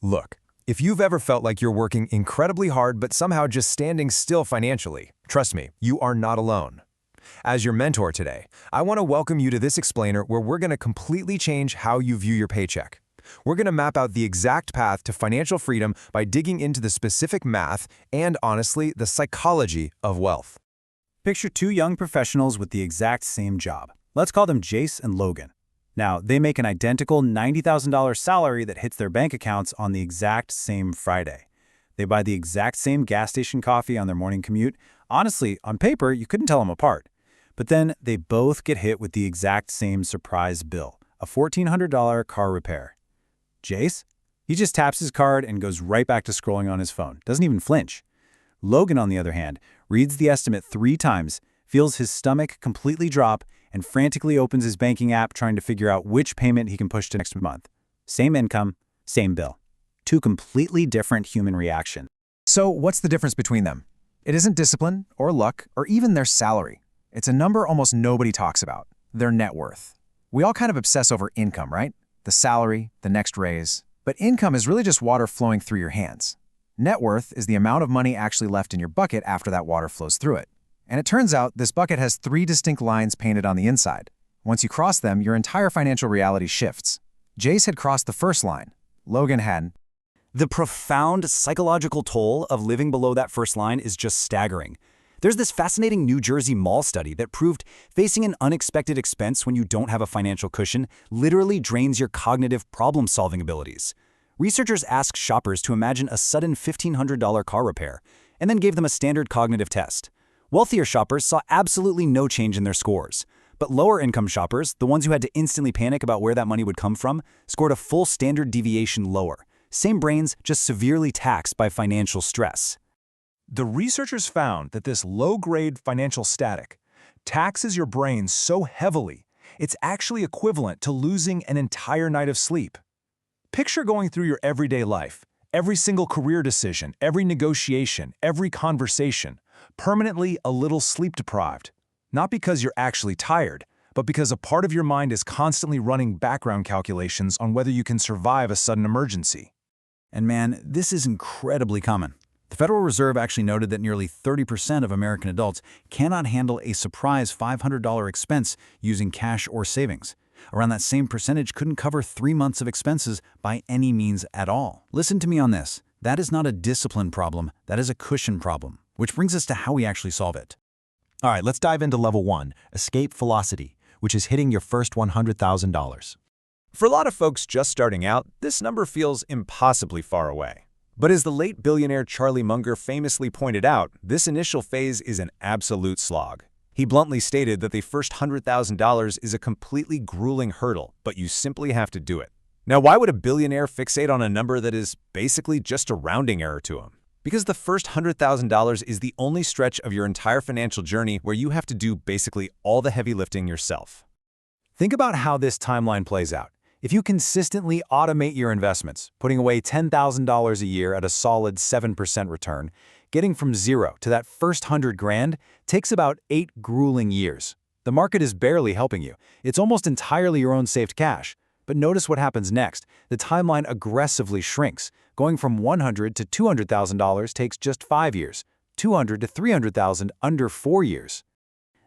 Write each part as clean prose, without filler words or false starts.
Look, if you've ever felt like you're working incredibly hard but somehow just standing still financially, trust me, you are not alone. As your mentor today, I want to welcome you to this explainer where we're going to completely change how you view your paycheck. We're going to map out the exact path to financial freedom by digging into the specific math and, honestly, the psychology of wealth. Picture two young professionals with the exact same job. Let's call them Jace and Logan. Now, they make an identical $90,000 salary that hits their bank accounts on the exact same Friday. They buy the exact same gas station coffee on their morning commute. Honestly, on paper, you couldn't tell them apart. But then they both get hit with the exact same surprise bill, a $1,400 car repair. Jace? He just taps his card and goes right back to scrolling on his phone, doesn't even flinch. Logan, on the other hand, reads the estimate 3 times, feels his stomach completely drop, and frantically opens his banking app trying to figure out which payment he can push to next month. Same income, same bill. 2 completely different human reactions. So what's the difference between them? It isn't discipline or luck or even their salary. It's a number almost nobody talks about, their net worth. We all kind of obsess over income, right? The salary, the next raise. But income is really just water flowing through your hands. Net worth is the amount of money actually left in your bucket after that water flows through it. And it turns out this bucket has 3 distinct lines painted on the inside. Once you cross them, your entire financial reality shifts. Jace had crossed the first line. Logan hadn't. The profound psychological toll of living below that first line is just staggering. There's this fascinating New Jersey mall study that proved facing an unexpected expense when you don't have a financial cushion literally drains your cognitive problem-solving abilities. Researchers asked shoppers to imagine a sudden $1,500 car repair and then gave them a standard cognitive test. Wealthier shoppers saw absolutely no change in their scores. But lower-income shoppers, the ones who had to instantly panic about where that money would come from, scored a full standard deviation lower. Same brains, just severely taxed by financial stress. The researchers found that this low-grade financial static taxes your brain so heavily, it's actually equivalent to losing an entire night of sleep. Picture going through your everyday life, every single career decision, every negotiation, every conversation, permanently a little sleep-deprived. Not because you're actually tired, but because a part of your mind is constantly running background calculations on whether you can survive a sudden emergency. And man, this is incredibly common. The Federal Reserve actually noted that nearly 30% of American adults cannot handle a surprise $500 expense using cash or savings. Around that same percentage couldn't cover 3 months of expenses by any means at all. Listen to me on this. That is not a discipline problem, that is a cushion problem. Which brings us to how we actually solve it. All right, let's dive into level 1, escape velocity, which is hitting your first $100,000. For a lot of folks just starting out, this number feels impossibly far away. But as the late billionaire Charlie Munger famously pointed out, this initial phase is an absolute slog. He bluntly stated that the first $100,000 is a completely grueling hurdle, but you simply have to do it. Now, why would a billionaire fixate on a number that is basically just a rounding error to him? Because the first $100,000 is the only stretch of your entire financial journey where you have to do basically all the heavy lifting yourself. Think about how this timeline plays out. If you consistently automate your investments, putting away $10,000 a year at a solid 7% return, getting from zero to that first $100,000 takes about 8 grueling years. The market is barely helping you. It's almost entirely your own saved cash. But notice what happens next. The timeline aggressively shrinks. Going from $100,000 to $200,000 takes just 5 years. $200,000 to $300,000 under 4 years.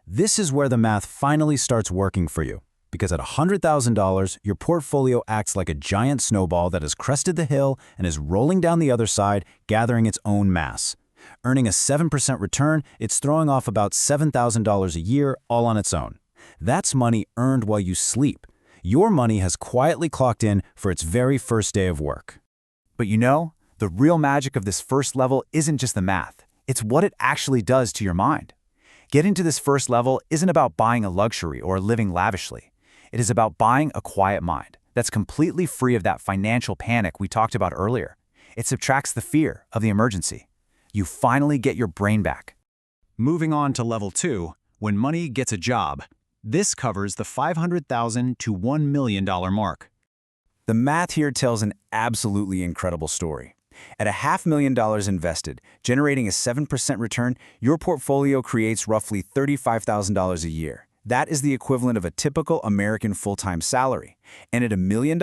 This is where the math finally starts working for you. Because at $100,000, your portfolio acts like a giant snowball that has crested the hill and is rolling down the other side, gathering its own mass. Earning a 7% return, it's throwing off about $7,000 a year all on its own. That's money earned while you sleep. Your money has quietly clocked in for its very first day of work. But you know, the real magic of this first level isn't just the math. It's what it actually does to your mind. Getting to this first level isn't about buying a luxury or living lavishly. It is about buying a quiet mind that's completely free of that financial panic we talked about earlier. It subtracts the fear of the emergency. You finally get your brain back. Moving on to level 2, when money gets a job. This covers the $500,000 to $1 million mark. The math here tells an absolutely incredible story. At $500,000 invested, generating a 7% return, your portfolio creates roughly $35,000 a year. That is the equivalent of a typical American full-time salary. And at $1 million,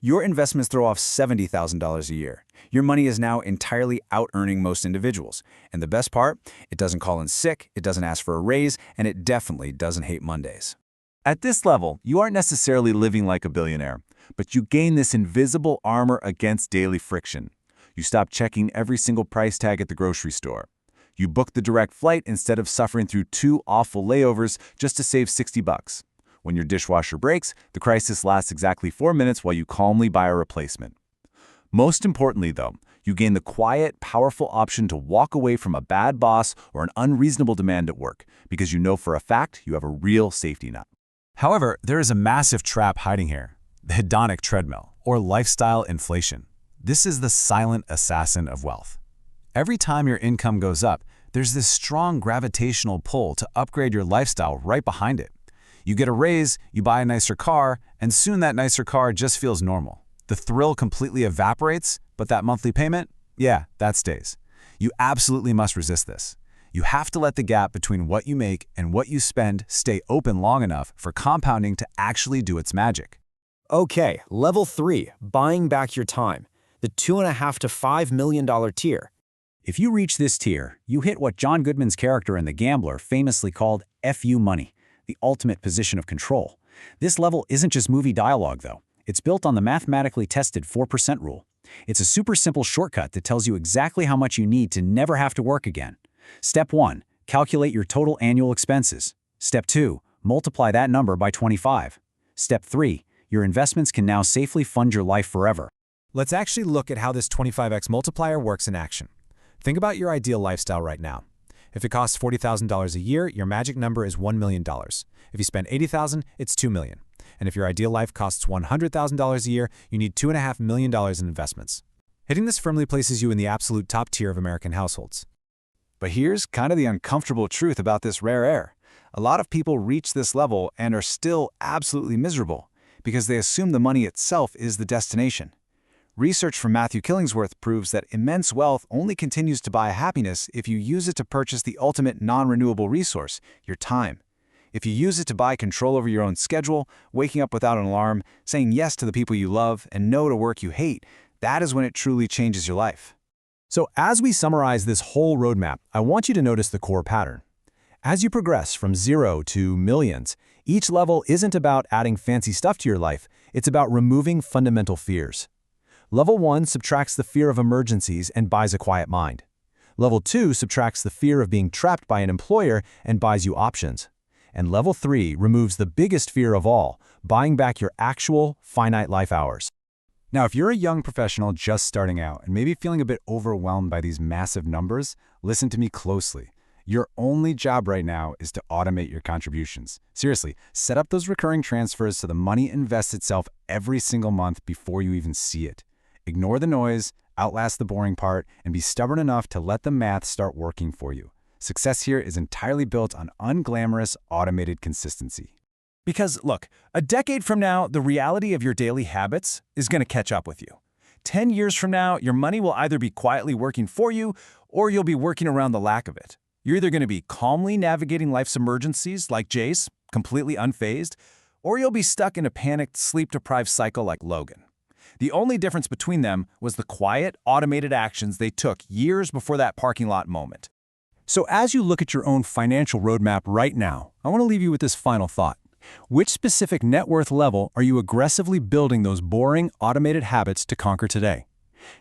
your investments throw off $70,000 a year. Your money is now entirely out-earning most individuals. And the best part, it doesn't call in sick, it doesn't ask for a raise, and it definitely doesn't hate Mondays. At this level, you aren't necessarily living like a billionaire, but you gain this invisible armor against daily friction. You stop checking every single price tag at the grocery store. You book the direct flight instead of suffering through 2 awful layovers just to save $60. When your dishwasher breaks, the crisis lasts exactly 4 minutes while you calmly buy a replacement. Most importantly, though, you gain the quiet, powerful option to walk away from a bad boss or an unreasonable demand at work, because you know for a fact you have a real safety net. However, there is a massive trap hiding here: the hedonic treadmill, or lifestyle inflation. This is the silent assassin of wealth. Every time your income goes up, there's this strong gravitational pull to upgrade your lifestyle right behind it. You get a raise, you buy a nicer car, and soon that nicer car just feels normal. The thrill completely evaporates, but that monthly payment, yeah, that stays. You absolutely must resist this. You have to let the gap between what you make and what you spend stay open long enough for compounding to actually do its magic. Okay, level 3, buying back your time, the $2.5 to $5 million tier. If you reach this tier, you hit what John Goodman's character in The Gambler famously called FU money, the ultimate position of control. This level isn't just movie dialogue, though. It's built on the mathematically tested 4% rule. It's a super simple shortcut that tells you exactly how much you need to never have to work again. Step 1, calculate your total annual expenses. Step 2, multiply that number by 25. Step 3, your investments can now safely fund your life forever. Let's actually look at how this 25x multiplier works in action. Think about your ideal lifestyle right now. If it costs $40,000 a year, your magic number is $1 million. If you spend $80,000, it's $2 million. And if your ideal life costs $100,000 a year, you need $2.5 million in investments. Hitting this firmly places you in the absolute top tier of American households. But here's kind of the uncomfortable truth about this rare air. A lot of people reach this level and are still absolutely miserable because they assume the money itself is the destination. Research from Matthew Killingsworth proves that immense wealth only continues to buy happiness if you use it to purchase the ultimate non-renewable resource, your time. If you use it to buy control over your own schedule, waking up without an alarm, saying yes to the people you love, and no to work you hate, that is when it truly changes your life. So as we summarize this whole roadmap, I want you to notice the core pattern. As you progress from 0 to millions, each level isn't about adding fancy stuff to your life, it's about removing fundamental fears. Level 1 subtracts the fear of emergencies and buys a quiet mind. Level 2 subtracts the fear of being trapped by an employer and buys you options. And Level 3 removes the biggest fear of all, buying back your actual, finite life hours. Now, if you're a young professional just starting out and maybe feeling a bit overwhelmed by these massive numbers, listen to me closely. Your only job right now is to automate your contributions. Seriously, set up those recurring transfers so the money invests itself every single month before you even see it. Ignore the noise, outlast the boring part, and be stubborn enough to let the math start working for you. Success here is entirely built on unglamorous, automated consistency. Because, look, a decade from now, the reality of your daily habits is going to catch up with you. 10 years from now, your money will either be quietly working for you, or you'll be working around the lack of it. You're either going to be calmly navigating life's emergencies like Jace, completely unfazed, or you'll be stuck in a panicked, sleep-deprived cycle like Logan. The only difference between them was the quiet, automated actions they took years before that parking lot moment. So as you look at your own financial roadmap right now, I want to leave you with this final thought. Which specific net worth level are you aggressively building those boring, automated habits to conquer today?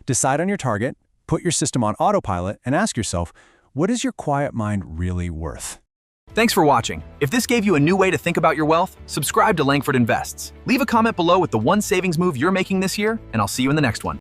Decide on your target, put your system on autopilot, and ask yourself, what is your quiet mind really worth? Thanks for watching. If this gave you a new way to think about your wealth, subscribe to Langford Invests. Leave a comment below with the one savings move you're making this year, and I'll see you in the next one.